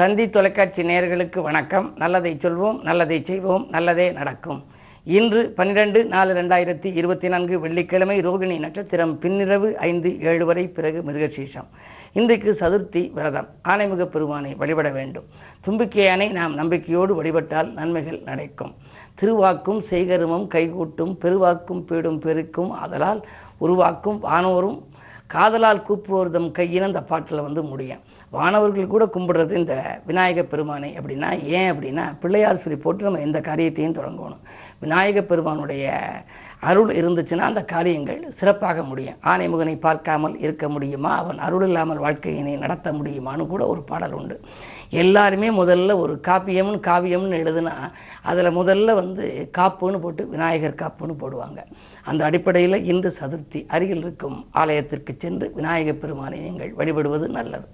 தந்தி தொலைக்காட்சி நேயர்களுக்கு வணக்கம். நல்லதை சொல்வோம், நல்லதை செய்வோம், நல்லதே நடக்கும். இன்று 12/4/2024 வெள்ளிக்கிழமை, ரோகிணி நட்சத்திரம், பின்னிரவு 5:07 வரை, பிறகு மிருகசீஷம். இன்றைக்கு சதுர்த்தி விரதம். ஆனைமுக பெருமானை வழிபட வேண்டும். தும்பிக்கையானை நாம் நம்பிக்கையோடு வழிபட்டால் நன்மைகள் நடக்கும். திருவாக்கும் செய்கருமம் கைகூட்டும், பெருவாக்கும் பீடும் பெருக்கும், ஆதலால் உருவாக்கும் வானோரும் காதலால் கூப்புவோர்தம் கையின அந்த பாட்டில் முடியும். வானவர்கள் கூட கும்பிடுறது இந்த விநாயக பெருமானை. அப்படின்னா ஏன் அப்படின்னா, பிள்ளையார் சொல்லி போட்டு நம்ம எந்த காரியத்தையும் தொடங்கணும். விநாயக பெருமானுடைய அருள் இருந்துச்சுன்னா அந்த காரியங்கள் சிறப்பாக முடியும். ஆனைமுகனை பார்க்காமல் இருக்க முடியுமா, அவன் அருள் இல்லாமல் வாழ்க்கையினை நடத்த முடியுமான்னு கூட ஒரு பாடல் உண்டு. எல்லாருமே முதல்ல ஒரு காவியம்னு எழுதுனா அதில் முதல்ல காப்புன்னு போட்டு விநாயகர் காப்புன்னு போடுவாங்க. அந்த அடிப்படையில் இன்று சதுர்த்தி, அருகில் இருக்கும் ஆலயத்திற்கு சென்று விநாயக பெருமானை நீங்கள் வழிபடுவது நல்லது.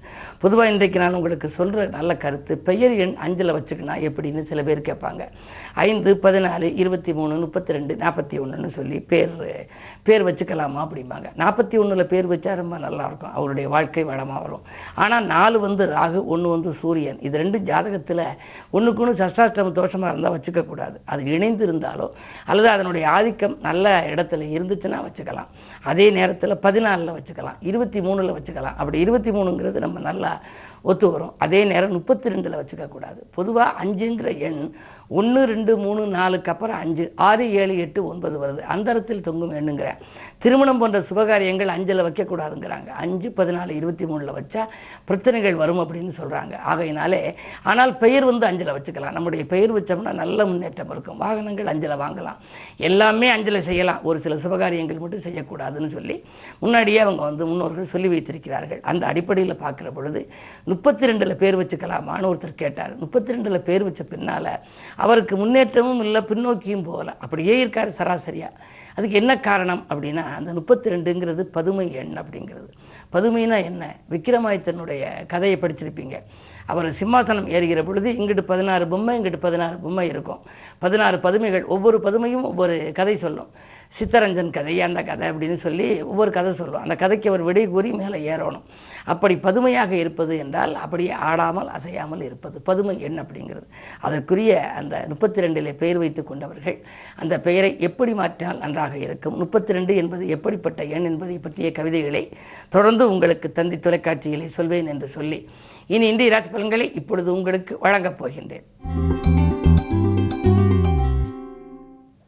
பொதுவாக இன்றைக்கு நான் உங்களுக்கு சொல்கிற நல்ல கருத்து, பெயர் எண் 5ல் வச்சுக்கணும் எப்படின்னு சில பேர் கேட்பாங்க. 5, 14, 23, 32, 41 சொல்லி பேர் வச்சுக்கலாமா அப்படிம்பாங்க. 41ல் பேர் வச்சா ரொம்ப நல்லாயிருக்கும், அவருடைய வாழ்க்கை வளமாக வரும். ஆனால் 4 ராகு, 1 சூரியன். இது 2 ஜாதகத்தில் ஒன்றுக்கு ஒன்று சஷ்டாஷ்டம தோஷமாக இருந்தால் வச்சுக்கக்கூடாது. அது இணைந்து இருந்தாலோ அல்லது அதனுடைய ஆதிக்கம் நல்ல இடத்துல இருந்துச்சுன்னா வச்சுக்கலாம். அதே நேரத்தில் 14ல் வச்சுக்கலாம், 23ல் வச்சுக்கலாம். அப்படி 23ங்கிறது நம்ம நல்லா ஒத்து வரும். அதே நேரம் 32ல் வச்சுக்கக்கூடாது. பொதுவாக 5ங்கிற எண் 1, 2, 3, 4க்கு அப்புறம் 5, 6, 7, 8, 9 வருது. அந்தரத்தில் தொங்கும் எண்ணுங்கிற திருமணம் போன்ற சுபகாரியங்கள் 5ல் வைக்கக்கூடாதுங்கிறாங்க. 5, 14, 23ல் வச்சா பிரச்சனைகள் வரும் அப்படின்னு சொல்கிறாங்க. ஆகையினாலே ஆனால் பெயர் 5ல் வச்சுக்கலாம். நம்முடைய பெயர் வச்சோம்னா நல்ல முன்னேற்றம் இருக்கும். வாகனங்கள் 5ல் வாங்கலாம், எல்லாமே 5ல் செய்யலாம். ஒரு சில சுபகாரியங்கள் மட்டும் செய்யக்கூடாதுன்னு சொல்லி முன்னாடியே அவங்க முன்னோர்கள் சொல்லி வைத்திருக்கிறார்கள். அந்த அடிப்படையில் பார்க்குற பொழுது 32ல் பேர் வச்சுக்கலாமான்னு ஒருத்தர் கேட்டார். 32ல் பேர் வச்ச பின்னால் அவருக்கு முன்னேற்றமும் இல்லை, பின்னோக்கியும் போகல, அப்படியே இருக்கார் சராசரியா. அதுக்கு என்ன காரணம் அப்படின்னா, அந்த 32ங்கிறது பதுமை எண் அப்படிங்கிறது. பதுமைனா என்ன? விக்ரமாதித்தனுடைய கதையை படிச்சிருப்பீங்க. அவர் சிம்மாசனம் ஏறுகிற பொழுது இங்கிட்டு 16 பொம்மை, இங்கிட்டு 16 பொம்மை இருக்கும். 16 பதுமைகள், ஒவ்வொரு பதுமையும் ஒவ்வொரு கதை சொல்லும். சித்தரஞ்சன் கதை, அந்த கதை அப்படின்னு சொல்லி ஒவ்வொரு கதை சொல்லும். அந்த கதைக்கு அவர் விடை கூறி மேலே ஏறணும். அப்படி பதுமையாக இருப்பது என்றால் அப்படியே ஆடாமல் அசையாமல் இருப்பது பதுமை எண் அப்படிங்கிறது. அதற்குரிய அந்த 32ல் பெயர் வைத்து கொண்டவர்கள் அந்த பெயரை எப்படி மாற்றினால் நன்றாக இருக்கும், 32 என்பது எப்படிப்பட்ட எண் என்பதை பற்றிய கவிதைகளை தொடர்ந்து உங்களுக்கு தந்தி தொலைக்காட்சிகளை சொல்வேன் என்று சொல்லி இனி இந்திய ராசி பலன்களை இப்பொழுது உங்களுக்கு வழங்கப் போகின்றேன்.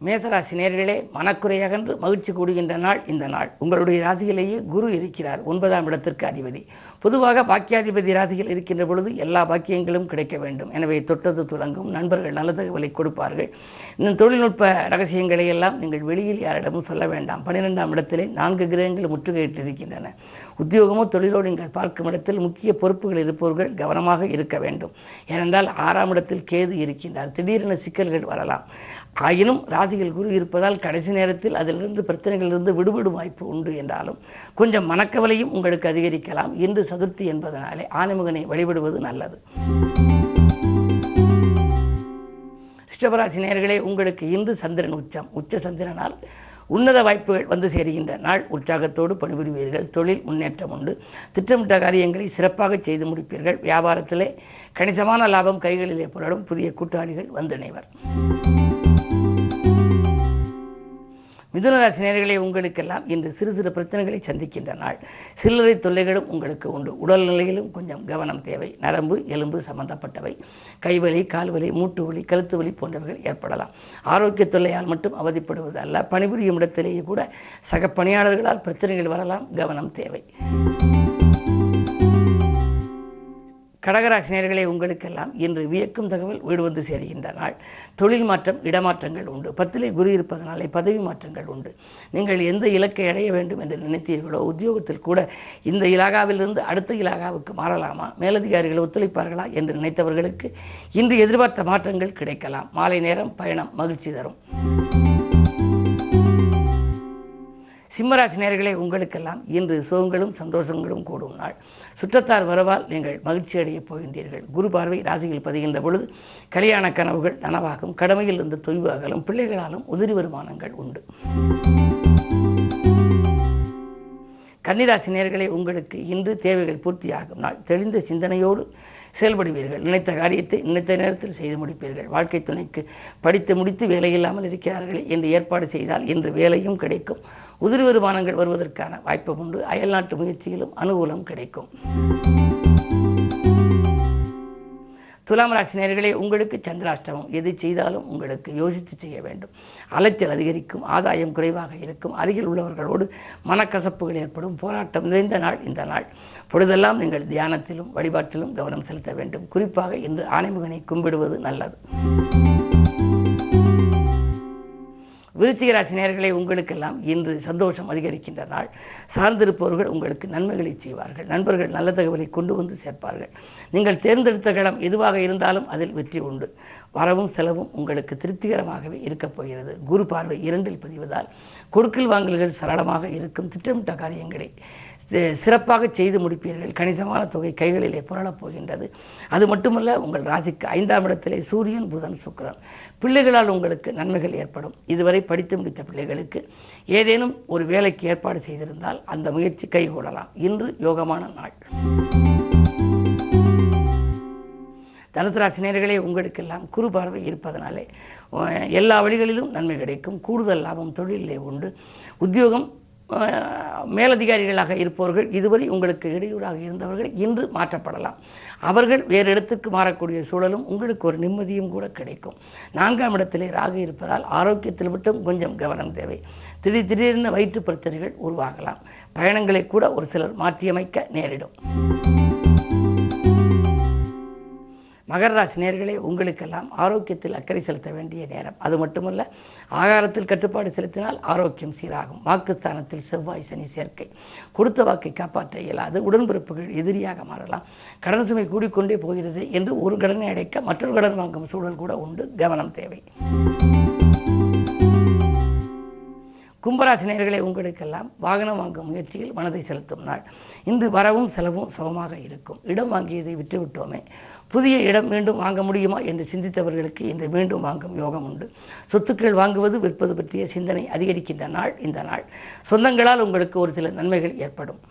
மேசராசி நேயர்களே, மனக்குறையகன்று மகிழ்ச்சி கூடுகின்ற நாள் இந்த நாள். உங்களுடைய ராசியிலேயே குரு இருக்கிறார், 9ஆம் இடத்திற்கு அதிபதி. பொதுவாக பாக்கியாதிபதி ராசியில் இருக்கின்ற பொழுது எல்லா பாக்கியங்களும் கிடைக்க வேண்டும். எனவே தொட்டது துலங்கும். நண்பர்கள் நல்ல தகவலை கொடுப்பார்கள். இன்னும் தொழில்நுட்ப ரகசியங்களை எல்லாம் நீங்கள் வெளியில் யாரிடமும் சொல்ல வேண்டாம். 12ஆம் இடத்திலே 4 கிரகங்கள் முற்றுகையிட்டு இருக்கின்றன. உத்தியோகமோ தொழிலோ நீங்கள் பார்க்கும் இடத்தில் முக்கிய பொறுப்புகள் இருப்பவர்கள் கவனமாக இருக்க வேண்டும். ஏனென்றால் 6ஆம் இடத்தில் கேது இருக்கின்றார். திடீரென சிக்கல்கள் வரலாம். ஆயினும் ராசியில் குரு இருப்பதால் கடைசி நேரத்தில் அதிலிருந்து பிரச்சனைகளிலிருந்து விடுபடும் வாய்ப்பு உண்டு. என்றாலும் கொஞ்சம் மனக்கவலையும் உங்களுக்கு அதிகரிக்கலாம். இன்று சதுர்த்தி என்பதனாலே ஆனைமுகனை வழிபடுவது நல்லது. ரிஷபராசி நேயர்களே, உங்களுக்கு இன்று சந்திரன் உச்ச சந்திரனால் உன்னத வாய்ப்புகள் சேருகின்ற நாள். உற்சாகத்தோடு பணிபுரிவீர்கள். தொழில் முன்னேற்றம் உண்டு. திட்டமிட்ட காரியங்களை சிறப்பாக செய்து முடிப்பீர்கள். வியாபாரத்திலே கணிசமான லாபம் கைகளிலே புரளும். புதிய கூட்டாளிகள் இணைவர். மிதுனராசி நேயர்களே, உங்களுக்கெல்லாம் இன்று சிறு சிறு பிரச்சனைகளை சந்திக்கின்ற நாள். சில்லறை தொல்லைகளும் உங்களுக்கு உண்டு. உடல்நிலையிலும் கொஞ்சம் கவனம் தேவை. நரம்பு எலும்பு சம்பந்தப்பட்டவை, கைவலி, கால்வலி, மூட்டு வலி, கழுத்து வலி போன்றவர்கள் ஏற்படலாம். ஆரோக்கிய தொல்லையால் மட்டும் அவதிப்படுவது அல்ல, பணிபுரியும் இடத்திலேயே கூட சக பணியாளர்களால் பிரச்சனைகள் வரலாம். கவனம் தேவை. கடகராசி நேயர்களே, உங்களுக்கெல்லாம் இன்று வியக்கும் தகவல் வீடு சேருகின்ற நாள். தொழில் மாற்றம், இடமாற்றங்கள் உண்டு. 10லே குரு இருப்பதனாலே பதவி மாற்றங்கள் உண்டு. நீங்கள் எந்த இலக்கை அடைய வேண்டும் என்று நினைத்தீர்களோ, உத்தியோகத்தில் கூட இந்த இலாகாவிலிருந்து அடுத்த இலாகாவுக்கு மாறலாமா, மேலதிகாரிகள் ஒத்துழைப்பார்களா என்று நினைத்தவர்களுக்கு இன்று எதிர்பார்த்த மாற்றங்கள் கிடைக்கலாம். மாலை நேரம் பயணம் மகிழ்ச்சி தரும். சிம்மராசி நேயர்களே, உங்களுக்கெல்லாம் இன்று சுகங்களும் சந்தோஷங்களும் கூடும் நாள். சுற்றத்தார் வரவால் நீங்கள் மகிழ்ச்சி அடையப் போகின்றீர்கள். குரு பார்வை ராசியில் பதிகின்ற பொழுது கல்யாண கனவுகள் நனவாகும். கடமையில் இருந்து தொய்வு அகலும். பிள்ளைகளாலும் உதிரி வருமானங்கள் உண்டு. கன்னிராசி நேயர்களே, உங்களுக்கு இன்று தேவைகள் பூர்த்தியாகும் நாள். தெளிந்த சிந்தனையோடு செயல்படுவீர்கள். நினைத்த காரியத்தை நினைத்த நேரத்தில் செய்து முடிப்பீர்கள். வாழ்க்கை துணைக்கு படித்து முடித்து வேலையில்லாமல் இருக்கிறார்கள் என்று ஏற்பாடு செய்தால் இன்று வேலையும் கிடைக்கும். உதிரி வருமானங்கள் வருவதற்கான வாய்ப்பு உண்டு. அயல்நாட்டு முயற்சியிலும் அனுகூலம் கிடைக்கும். துலாம் ராசி நேயர்களே, உங்களுக்கு சந்திராஷ்டமம். எது செய்தாலும் உங்களுக்கு யோசித்து செய்ய வேண்டும். அலைச்சல் அதிகரிக்கும். ஆதாயம் குறைவாக இருக்கும். அருகில் உள்ளவர்களோடு மனக்கசப்புகள் ஏற்படும். போராட்டம் நிறைந்த நாள் இந்த நாள். பொழுதெல்லாம் நீங்கள் தியானத்திலும் வழிபாட்டிலும் கவனம் செலுத்த வேண்டும். குறிப்பாக இன்று ஆனைமுகனை கும்பிடுவது நல்லது. விருச்சிக ராசி நேயர்களே, உங்களுக்கெல்லாம் இன்று சந்தோஷம் அதிகரிக்கின்ற நாள். சார்ந்திருப்பவர்கள் உங்களுக்கு நன்மைகளை செய்வார்கள். நண்பர்கள் நல்ல தகவலை கொண்டு வந்து சேர்ப்பார்கள். நீங்கள் தேர்ந்தெடுத்த களம் எதுவாக இருந்தாலும் அதில் வெற்றி உண்டு. வரவும் செலவும் உங்களுக்கு திருப்திகரமாகவே இருக்கப் போகிறது. குரு பார்வை 2இல் பதிவதால் கொடுக்கல் வாங்கல்கள் சரளமாக இருக்கும். திட்டமிட்ட காரியங்களை சிறப்பாக செய்து முடிப்பீர்கள். கணிசமான தொகை கைகளிலே புரளப் போகின்றது. அது மட்டுமல்ல, உங்கள் ராசிக்கு 5ஆம் இடத்திலே சூரியன், புதன், சுக்கிரன். பிள்ளைகளால் உங்களுக்கு நன்மைகள் ஏற்படும். இதுவரை படித்து முடித்த பிள்ளைகளுக்கு ஏதேனும் ஒரு வேலைக்கு ஏற்பாடு செய்திருந்தால் அந்த முயற்சி கைகூடலாம். இன்று யோகமான நாள். தனுசு ராசி நேயர்களே, உங்களுக்கெல்லாம் குரு பார்வை இருப்பதனாலே எல்லா வழிகளிலும் நன்மை கிடைக்கும். கூடுதல் லாபம் தொழிலே உண்டு. உத்தியோகம் மேலதிகாரிகளாக இருப்பவர்கள், இதுவரை உங்களுக்கு இடையூறாக இருந்தவர்கள் இன்று மாற்றப்படலாம். அவர்கள் வேறு இடத்துக்கு மாறக்கூடிய சூழலும் உங்களுக்கு ஒரு நிம்மதியும் கூட கிடைக்கும். 4ஆம் இடத்திலே ராகு இருப்பதால் ஆரோக்கியத்தில் மட்டும் கொஞ்சம் கவனம் தேவை. திடீரென வயிற்று பிரச்சனைகள் உருவாகலாம். பயணங்களை கூட ஒரு சிலர் மாற்றியமைக்க நேரிடும். மகர ராசி நேயர்களே, உங்களுக்கெல்லாம் ஆரோக்கியத்தில் அக்கறை செலுத்த வேண்டிய நேரம். அது மட்டுமல்ல, ஆகாரத்தில் கட்டுப்பாடு செலுத்தினால் ஆரோக்கியம் சீராகும். வாக்குஸ்தானத்தில் செவ்வாய் சனி சேர்க்கை. கொடுத்த வாக்கை காப்பாற்ற இயலாது. உடன்பிறப்புகள் எதிரியாக மாறலாம். கடன் சுமை கூடிக்கொண்டே போகிறது என்று ஒரு கடனை அடைக்க மற்றொரு கடன் வாங்கும் சூழல் கூட உண்டு. கவனம் தேவை. கும்பராசி நேயர்களே, உங்களுக்கெல்லாம் வாகனம் வாங்கும் முயற்சியில் மனதை செலுத்தும் நாள். இன்று வரவும் செலவும் சமமாக இருக்கும். இடம் வாங்கியதை விட்டுவிட்டோமே, புதிய இடம் மீண்டும் வாங்க முடியுமா என்று சிந்தித்தவர்களுக்கு இன்று மீண்டும் வாங்கும் யோகம் உண்டு. சொத்துக்கள் வாங்குவது விற்பது பற்றிய சிந்தனை அதிகரிக்கின்ற நாள் இந்த நாள். சொந்தங்களால் உங்களுக்கு ஒரு சில நன்மைகள் ஏற்படும்.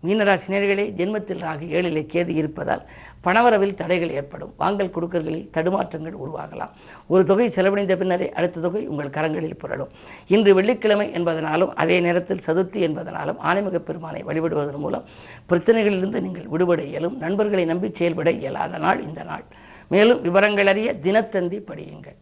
மீனராசி நேயர்களே, ஜென்மத்தில் ராகு 7இலே கேது இருப்பதால் பணவரவில் தடைகள் ஏற்படும். வாங்கல் கொடுக்கல்களில் தடுமாற்றங்கள் உருவாகலாம். ஒரு தொகை செலவழிந்த பின்னரே அடுத்த தொகை உங்கள் கரங்களில் புரளும். இன்று வெள்ளிக்கிழமை என்பதனாலும் அதே நேரத்தில் சதுர்த்தி என்பதனாலும் ஆனைமுகப் பெருமானை வழிபடுவதன் மூலம் பிரச்சனைகளிலிருந்து நீங்கள் விடுபட இயலும். நண்பர்களை நம்பி செயல்பட இயலாத நாள் இந்த நாள். மேலும் விவரங்கள் அறிய தினத்தந்தி படியுங்கள்.